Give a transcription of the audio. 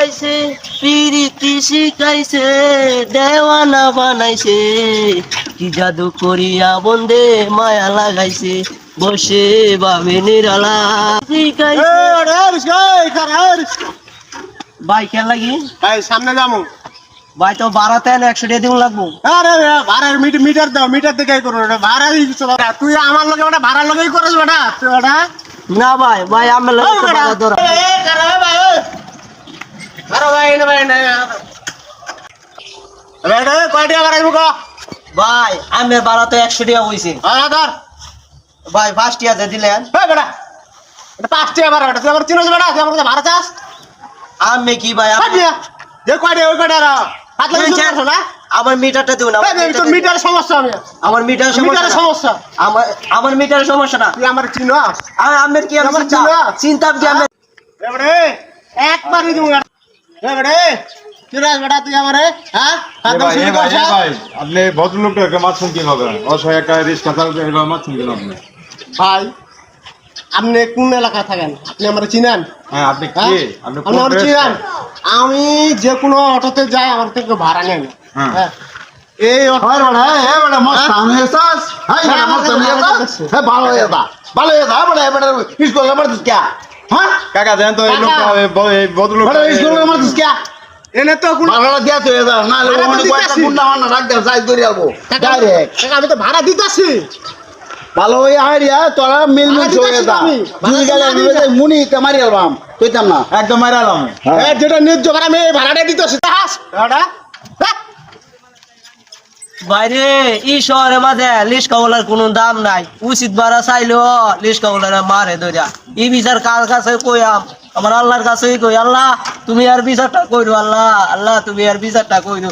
শিখাইছে, পিরিতি শিখাইছে, দেওয়ানা বানাইছে, কি জাদু করিয়া বন্দে মায়া লাগাইছে, বসে বাবে নিরালা শিখাইছে। ভাই কেন লাগি ভাই সামনে যাবো ভাই, তো ভাড়াতে 100 টাকা দিব লাগবো। আরে ভাড়ার মিটার দাও, মিটার দেখে করো ভাড়া তুই আমার লগে ওটা ভাড়ার লগেই করস বেটা তুই ওটা না ভাই, ভাই আমার লাগে তো ভাড়া ধরা। ভাই আমি ভাড়া তো 100 টাকা হইছে ভাই, 5 টাকা দিলেন। পাঁচ টাকা ভাড়া তুই আমার চিনোস বেটা তুই আমার ভাড়া চাস আমি কি ভাই যে কয়টা ওই কয়টা না আমার মিটারটা দিও না। মিটার সমস্যা আমি আমার মিটার সমস্যা আমার মিটারের সমস্যা না। তুই আমার চিনো আমের কি আমার চিন্তা কি আমি একবারই দিব বেটা তুই আমারে হ্যাঁ আপনি ভদ্রলোকটাকে মারছেন কিভাবে? অসহায় একটা রিস্কা চালকে এভাবে মারছেন কেন আপনি? ভাই আপনি কোন এলাকায় থাকেন? আপনি আমার চিনেন? হ্যাঁ, আপনি কি আপনি আপনি আমার চিনেন? আমি যে কোনো অটোতে যাই আমার থেকে ভাড়া নেন। হ্যাঁ এই অটো কাকা দেন তো এই লোকটা এই ভদ্রলোক এনে তো কোনো আমি তো ভাড়া দিতেছি ভালো ওই আইডিয়া তোরা মিলমিল চলে যা দুই গেলে মুনি মারি আলবাম কইতাম না একদম মারালাম। যেটা ন্যায্য ভাড়া আমি ভাড়াটা দিতেছি বাইরে এই শহরের মাঝে লিস্কাওয়ালার কোনো দাম নাই। উচিত ভাড়া চাইলো লিস্কাওয়ালারা মারে ধরিয়া। এই বিচার কার কাছে কইয়াম? আমার আল্লাহর কাছেই কই, আল্লাহ তুমি আর বিচারটা কইরো, আল্লাহ আল্লাহ তুমি আর বিচারটা কইরো।